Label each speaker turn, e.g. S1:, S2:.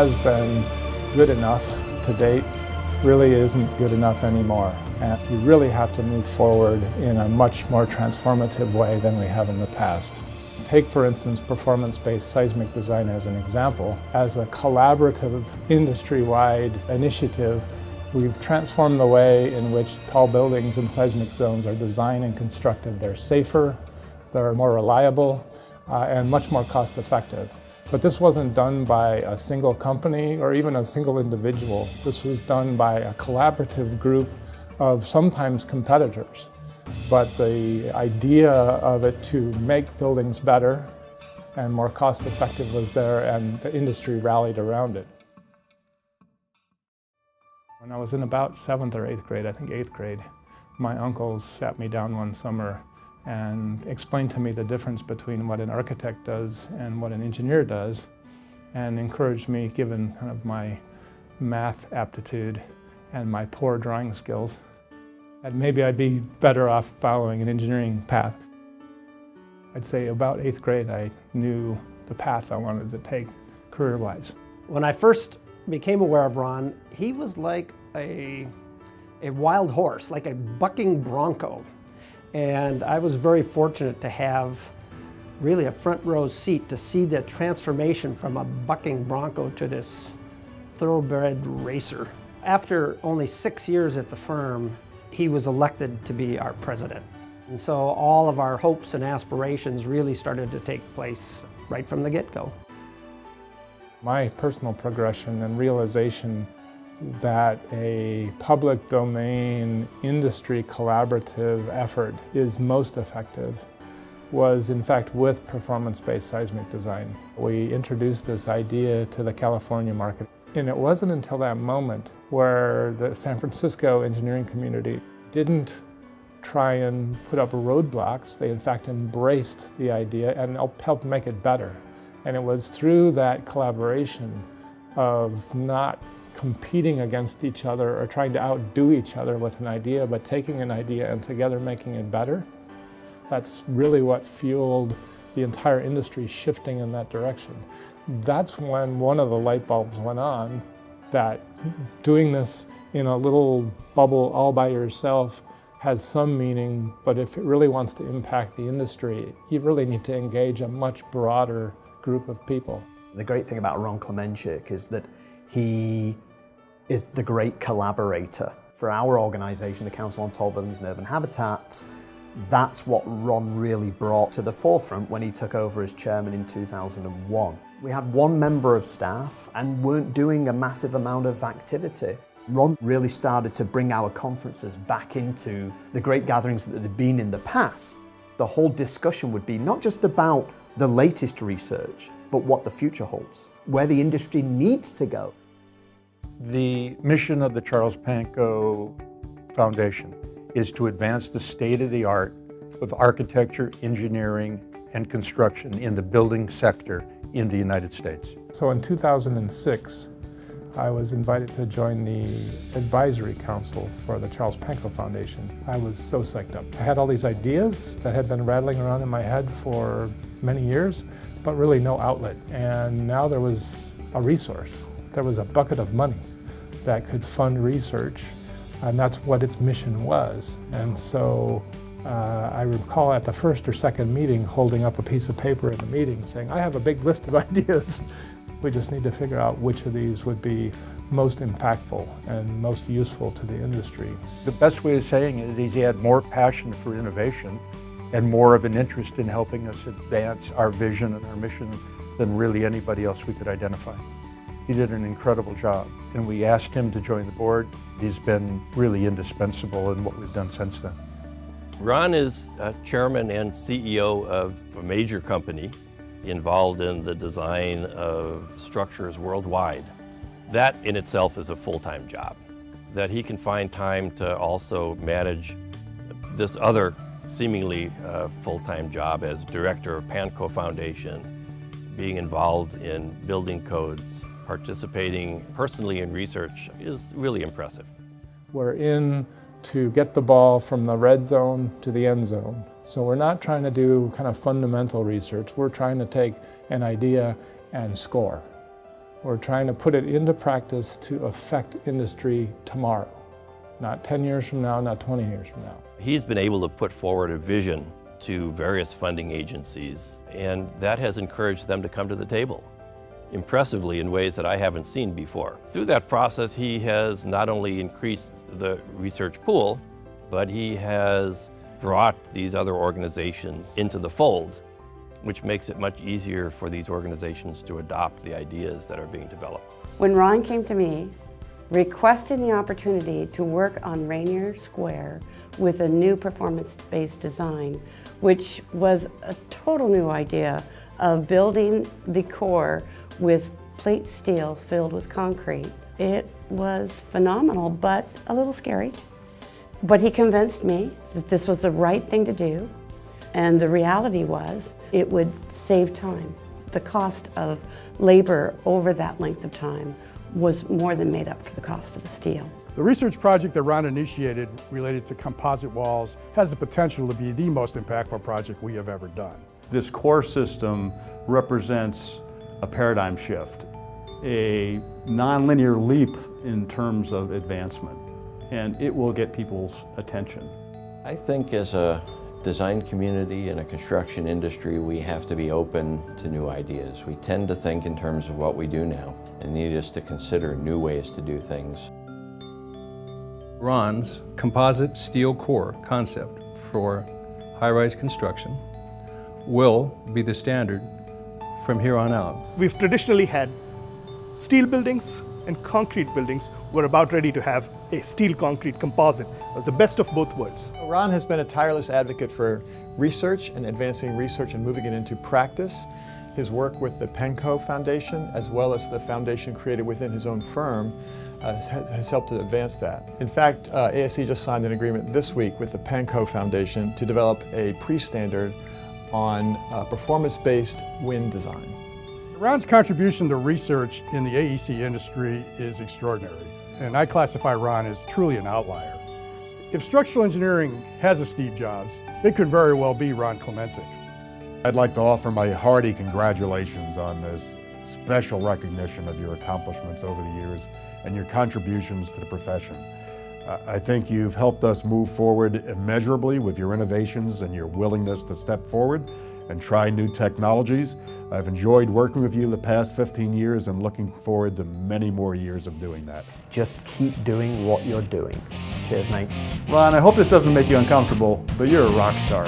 S1: has been good enough to date really isn't good enough anymore. And you really have to move forward in a much more transformative way than we have in the past. Take, for instance, performance-based seismic design as an example. As a collaborative, industry-wide initiative, we've transformed the way in which tall buildings in seismic zones are designed and constructed. They're safer, they're more reliable, and much more cost-effective. But this wasn't done by a single company or even a single individual. This was done by a collaborative group of sometimes competitors. But the idea of it to make buildings better and more cost-effective was there, and the industry rallied around it. When I was in about 7th or 8th grade, I think 8th grade, my uncles sat me down one summer and explained to me the difference between what an architect does and what an engineer does, and encouraged me, given kind of my math aptitude and my poor drawing skills, that maybe I'd be better off following an engineering path. I'd say about 8th grade I knew the path I wanted to take career-wise.
S2: When I first became aware of Ron, he was like a wild horse, like a bucking bronco. And I was very fortunate to have really a front row seat to see the transformation from a bucking bronco to this thoroughbred racer. After only 6 years at the firm, he was elected to be our president. And so all of our hopes and aspirations really started to take place right from the get-go.
S1: My personal progression and realization that a public domain industry collaborative effort is most effective was in fact with performance-based seismic design. We introduced this idea to the California market, and it wasn't until that moment where the San Francisco engineering community didn't try and put up roadblocks. They in fact embraced the idea and helped make it better. And it was through that collaboration of not competing against each other or trying to outdo each other with an idea, but taking an idea and together making it better. That's really what fueled the entire industry shifting in that direction. That's when one of the light bulbs went on, that doing this in a little bubble all by yourself has some meaning, but if it really wants to impact the industry, you really need to engage a much broader group of people.
S3: The great thing about Ron Klemencic is that he is the great collaborator. For our organization, the Council on Tall Buildings and Urban Habitat, that's what Ron really brought to the forefront when he took over as chairman in 2001. We had one member of staff and weren't doing a massive amount of activity. Ron really started to bring our conferences back into the great gatherings that had been in the past. The whole discussion would be not just about the latest research, but what the future holds, where the industry needs to go.
S4: The mission of the Charles Pankow Foundation is to advance the state-of-the-art of architecture, engineering, and construction in the building sector in the United States.
S1: So in 2006, I was invited to join the advisory council for the Charles Pankow Foundation. I was so psyched up. I had all these ideas that had been rattling around in my head for many years, but really no outlet. And now there was a resource. There was a bucket of money that could fund research, and that's what its mission was. And so I recall at the first or second meeting holding up a piece of paper in the meeting saying, I have a big list of ideas. We just need to figure out which of these would be most impactful and most useful to the industry.
S4: The best way of saying it is he had more passion for innovation and more of an interest in helping us advance our vision and our mission than really anybody else we could identify. He did an incredible job, and we asked him to join the board. He's been really indispensable in what we've done since then.
S5: Ron is chairman and CEO of a major company involved in the design of structures worldwide. That in itself is a full-time job. That he can find time to also manage this other seemingly full-time job as director of Pankow Foundation, being involved in building codes, participating personally in research is really impressive.
S1: We're in to get the ball from the red zone to the end zone. So we're not trying to do kind of fundamental research. We're trying to take an idea and score. We're trying to put it into practice to affect industry tomorrow, not 10 years from now, not 20 years from now.
S5: He's been able to put forward a vision to various funding agencies, and that has encouraged them to come to the table, impressively in ways that I haven't seen before. Through that process, he has not only increased the research pool, but he has brought these other organizations into the fold, which makes it much easier for these organizations to adopt the ideas that are being developed.
S6: When Ron came to me, requesting the opportunity to work on Rainier Square with a new performance-based design, which was a total new idea of building the core with plate steel filled with concrete. It was phenomenal, but a little scary. But he convinced me that this was the right thing to do, and the reality was it would save time. The cost of labor over that length of time was more than made up for the cost of the steel.
S7: The research project that Ron initiated related to composite walls has the potential to be the most impactful project we have ever done.
S8: This core system represents a paradigm shift, a nonlinear leap in terms of advancement, and it will get people's attention.
S9: I think as a design community and a construction industry, we have to be open to new ideas. We tend to think in terms of what we do now and need us to consider new ways to do things.
S10: Ron's composite steel core concept for high-rise construction will be the standard from here on out.
S11: We've traditionally had steel buildings and concrete buildings. We're about ready to have a steel concrete composite, the best of both worlds.
S12: Ron has been a tireless advocate for research and advancing research and moving it into practice. His work with the Penco Foundation, as well as the foundation created within his own firm, has helped to advance that. In fact, ASC just signed an agreement this week with the Penco Foundation to develop a pre-standard on performance-based wind design.
S7: Ron's contribution to research in the AEC industry is extraordinary, and I classify Ron as truly an outlier. If structural engineering has a Steve Jobs, it could very well be Ron Klemencic.
S13: I'd like to offer my hearty congratulations on this special recognition of your accomplishments over the years and your contributions to the profession. I think you've helped us move forward immeasurably with your innovations and your willingness to step forward and try new technologies. I've enjoyed working with you the past 15 years and looking forward to many more years of doing that.
S3: Just keep doing what you're doing. Cheers, mate.
S8: Ron, I hope this doesn't make you uncomfortable, but you're a rock star.